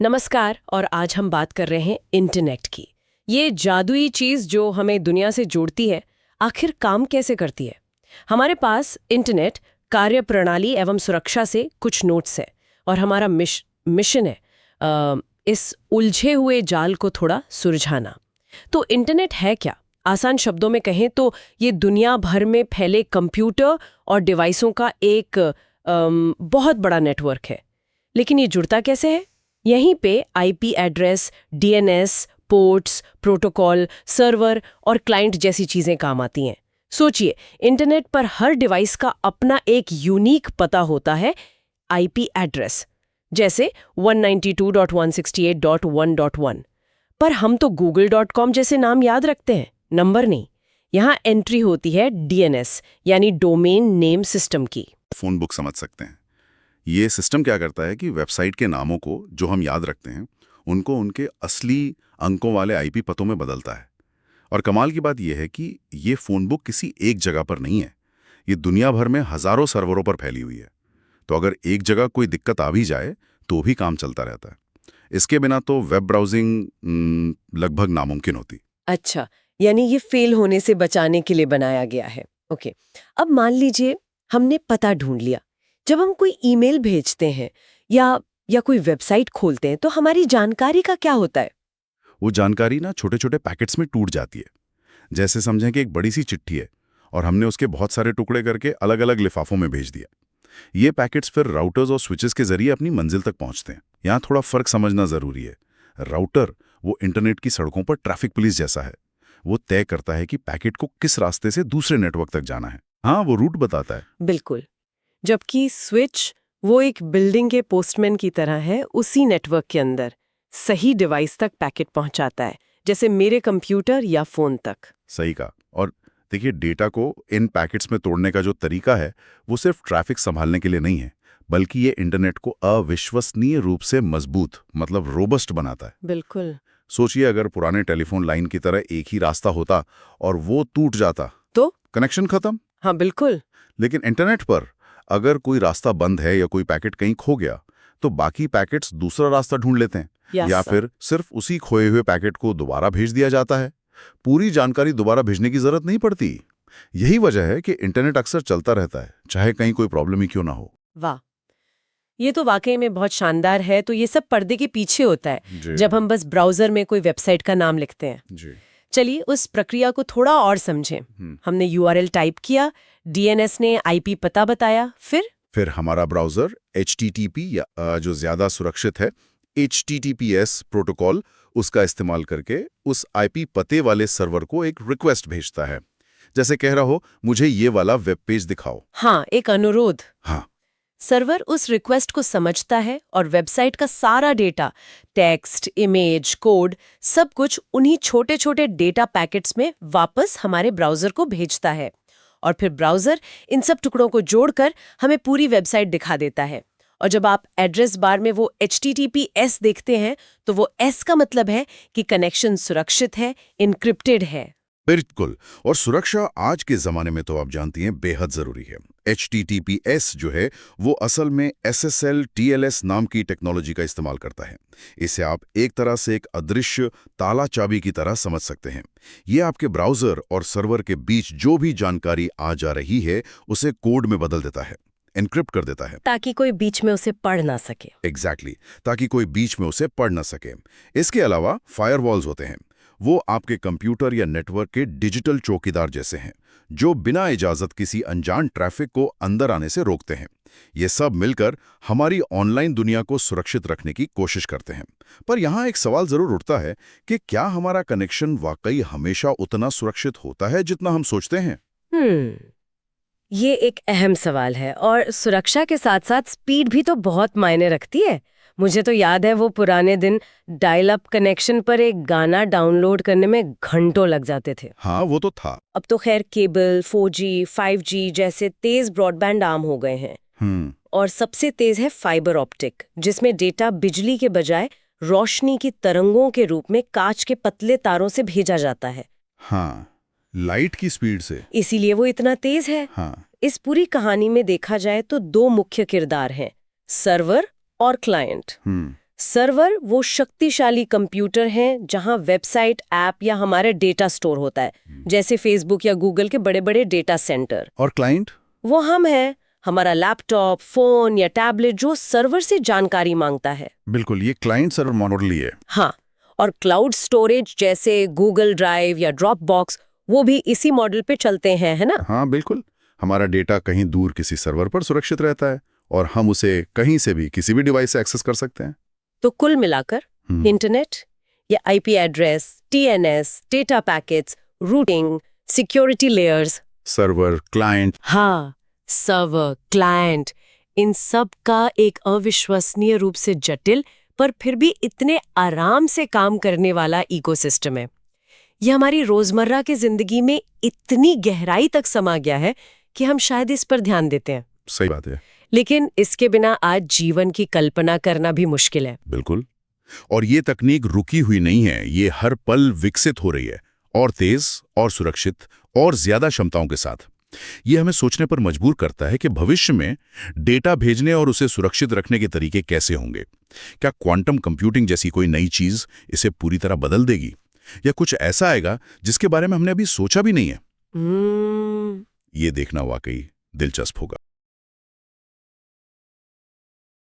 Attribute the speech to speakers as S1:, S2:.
S1: नमस्कार। और आज हम बात कर रहे हैं इंटरनेट की। ये जादुई चीज जो हमें दुनिया से जोड़ती है, आखिर काम कैसे करती है? हमारे पास इंटरनेट, कार्यप्रणाली एवं सुरक्षा से कुछ नोट्स है और हमारा मिशन है इस उलझे हुए जाल को थोड़ा सुलझाना। तो इंटरनेट है क्या? आसान शब्दों में कहें तो ये दुनिया भर में फैले कंप्यूटर और डिवाइसों का एक बहुत बड़ा नेटवर्क है। लेकिन ये जुड़ता कैसे है? यहीं पे IP address, DNS, ports, protocol, server और क्लाइंट जैसी चीजें काम आती हैं। सोचिए, इंटरनेट पर हर डिवाइस का अपना एक यूनिक पता होता है, आईपी एड्रेस, जैसे 192.168.1.1। पर हम तो google.com जैसे नाम याद रखते हैं, नंबर नहीं। यहाँ एंट्री होती है डीएनएस यानी डोमेन नेम सिस्टम की।
S2: फोन बुक समझ सकते हैं। ये सिस्टम क्या करता है कि वेबसाइट के नामों को जो हम याद रखते हैं उनको उनके असली अंकों वाले आईपी पतों में बदलता है। और कमाल की बात यह है कि ये फोन बुक किसी एक जगह पर नहीं है, ये दुनिया भर में हजारों सर्वरों पर फैली हुई है। तो अगर एक जगह कोई दिक्कत आ भी जाए तो भी काम चलता रहता है। इसके बिना तो वेब ब्राउजिंग लगभग नामुमकिन होती।
S1: अच्छा, यानी ये फेल होने से बचाने के लिए बनाया गया है। ओके, अब मान लीजिए हमने पता ढूंढ लिया। जब हम कोई ईमेल भेजते हैं या कोई वेबसाइट खोलते हैं तो हमारी जानकारी का क्या होता है?
S2: वो जानकारी ना छोटे छोटे पैकेट्स में टूट जाती है। जैसे समझें कि एक बड़ी सी चिट्ठी है और हमने उसके बहुत सारे टुकड़े करके अलग अलग लिफाफों में भेज दिया। ये पैकेट्स फिर राउटर्स और स्विचेस के जरिए अपनी मंजिल तक पहुंचते हैं। यहाँ थोड़ा फर्क समझना जरूरी है। राउटर वो इंटरनेट की सड़कों पर ट्रैफिक पुलिस जैसा है। वो तय करता है कि पैकेट को किस रास्ते से दूसरे नेटवर्क तक जाना है। हाँ, वो रूट बताता है।
S1: बिल्कुल। जबकि स्विच वो एक बिल्डिंग के पोस्टमैन की तरह है, उसी नेटवर्क के अंदर सही डिवाइस तक पैकेट पहुंचाता है, जैसे मेरे कंप्यूटर या फोन तक।
S2: सही कहा। और देखिए, डेटा को इन पैकेट्स में तोड़ने का जो तरीका है वो सिर्फ ट्रैफिक संभालने के लिए नहीं है, बल्कि ये इंटरनेट को अविश्वसनीय रूप से मजबूत मतलब रोबस्ट बनाता है।
S1: बिल्कुल।
S2: सोचिए, अगर पुराने टेलीफोन लाइन की तरह एक ही रास्ता होता और वो टूट जाता
S1: तो
S2: कनेक्शन खत्म।
S1: हाँ, बिल्कुल।
S2: लेकिन इंटरनेट पर अगर कोई रास्ता बंद है या कोई पैकेट कहीं खो गया तो बाकी पैकेट्स दूसरा रास्ता ढूंढ लेते हैं। या फिर सिर्फ उसी खोए हुए पैकेट को दोबारा भेज दिया जाता है। पूरी जानकारी दोबारा भेजने की जरूरत नहीं पड़ती। यही वजह है कि इंटरनेट अक्सर चलता रहता है, चाहे कहीं कोई प्रॉब्लम ही क्यों ना हो।
S1: वाह, ये तो वाकई में बहुत शानदार है। तो ये सब पर्दे के पीछे होता है जब हम बस ब्राउजर में कोई वेबसाइट का नाम लिखते हैं। चलिए उस प्रक्रिया को थोड़ा और समझें। हमने यूआरएल टाइप किया, डीएनएस ने आईपी पता बताया, फिर
S2: हमारा ब्राउजर HTTP या जो ज्यादा सुरक्षित है HTTPS प्रोटोकॉल, उसका इस्तेमाल करके उस आईपी पते वाले सर्वर को एक रिक्वेस्ट भेजता है। जैसे कह रहा हो, मुझे ये वाला वेब पेज दिखाओ।
S1: हाँ, एक अनुरोध।
S2: हाँ,
S1: सर्वर उस रिक्वेस्ट को समझता है और वेबसाइट का सारा डेटा, टेक्स्ट, इमेज, कोड, सब कुछ उन्हीं छोटे छोटे डेटा पैकेट्स में वापस हमारे ब्राउजर को भेजता है। और फिर ब्राउजर इन सब टुकड़ों को जोड़कर हमें पूरी वेबसाइट दिखा देता है। और जब आप एड्रेस बार में वो HTTPS देखते हैं तो वो S का मतलब है कि कनेक्शन सुरक्षित है, इनक्रिप्टेड है।
S2: बिल्कुल। और सुरक्षा आज के जमाने में तो आप जानती हैं बेहद जरूरी है। HTTPS जो है वो असल में SSL TLS नाम की टेक्नोलॉजी का इस्तेमाल करता है। इसे आप एक तरह से एक अदृश्य ताला चाबी की तरह समझ सकते हैं। ये आपके ब्राउजर और सर्वर के बीच जो भी जानकारी आ जा रही है उसे कोड में बदल देता है, एन्क्रिप्ट कर देता है,
S1: ताकि कोई बीच में उसे पढ़ ना सके।
S2: एग्जैक्टली, ताकि कोई बीच में उसे पढ़ ना सके। इसके अलावा फायरवॉल्स होते हैं। वो आपके कंप्यूटर या नेटवर्क के डिजिटल चौकीदार जैसे हैं, जो बिना इजाजत किसी अनजान ट्रैफिक को अंदर आने से रोकते हैं। ये सब मिलकर हमारी ऑनलाइन दुनिया को सुरक्षित रखने की कोशिश करते हैं। पर यहाँ एक सवाल जरूर उठता है कि क्या हमारा कनेक्शन वाकई हमेशा उतना सुरक्षित होता है जितना हम सोचते हैं?
S1: ये एक अहम सवाल है और सुरक्षा के साथ साथ स्पीड भी तो बहुत मायने रखती है। मुझे तो याद है वो पुराने दिन डायल अप कनेक्शन पर एक गाना डाउनलोड करने में घंटों लग जाते थे।
S2: हाँ, वो तो था।
S1: अब तो खैर केबल, 4G, 5G जैसे तेज ब्रॉडबैंड आम हो गए हैं। और सबसे तेज है फाइबर ऑप्टिक, जिसमें डेटा बिजली के बजाय रोशनी की तरंगों के रूप में कांच के पतले तारों से भेजा जाता है।
S2: हाँ, लाइट की स्पीड से।
S1: इसीलिए वो इतना तेज है।
S2: हाँ।
S1: इस पूरी कहानी में देखा जाए तो दो मुख्य किरदार हैं, सर्वर और क्लाइंट। सर्वर वो शक्तिशाली कंप्यूटर हैं जहां वेबसाइट, ऐप या हमारा डेटा स्टोर होता है, जैसे फेसबुक या गूगल के बड़े-बड़े डेटा सेंटर।
S2: और क्लाइंट?
S1: वो हम हैं, हमारा लैपटॉप, फोन या टैबलेट जो सर्वर से जानकारी मांगता है।
S2: बिल्कुल, ये क्लाइंट सर्वर मॉडल ही है।
S1: हाँ, और क्लाउड स्टोरेज जैसे गूगल ड्राइव या ड्रॉप बॉक्स, वो भी इसी मॉडल पे चलते हैं, है ना?
S2: हाँ बिल्कुल, हमारा डेटा कहीं दूर किसी सर्वर पर सुरक्षित रहता है और हम उसे कहीं से भी किसी भी डिवाइस से एक्सेस कर सकते हैं।
S1: तो कुल मिलाकर इंटरनेट या IP address, TNS, data packets, routing, security layers,
S2: server, client,
S1: हाँ, सर्वर, क्लाइंट, इन सब का एक अविश्वसनीय रूप से जटिल पर फिर भी इतने आराम से काम करने वाला इकोसिस्टम है। यह हमारी रोजमर्रा की जिंदगी में इतनी गहराई तक समा गया है कि हम शायद इस पर ध्यान देते हैं।
S2: सही बात है।
S1: लेकिन इसके बिना आज जीवन की कल्पना करना भी मुश्किल है।
S2: बिल्कुल। और ये तकनीक रुकी हुई नहीं है, ये हर पल विकसित हो रही है, और तेज और सुरक्षित और ज्यादा क्षमताओं के साथ। ये हमें सोचने पर मजबूर करता है कि भविष्य में डेटा भेजने और उसे सुरक्षित रखने के तरीके कैसे होंगे। क्या क्वांटम कंप्यूटिंग जैसी कोई नई चीज इसे पूरी तरह बदल देगी, या कुछ ऐसा आएगा जिसके बारे में हमने अभी सोचा भी नहीं है? ये देखना वाकई दिलचस्प होगा।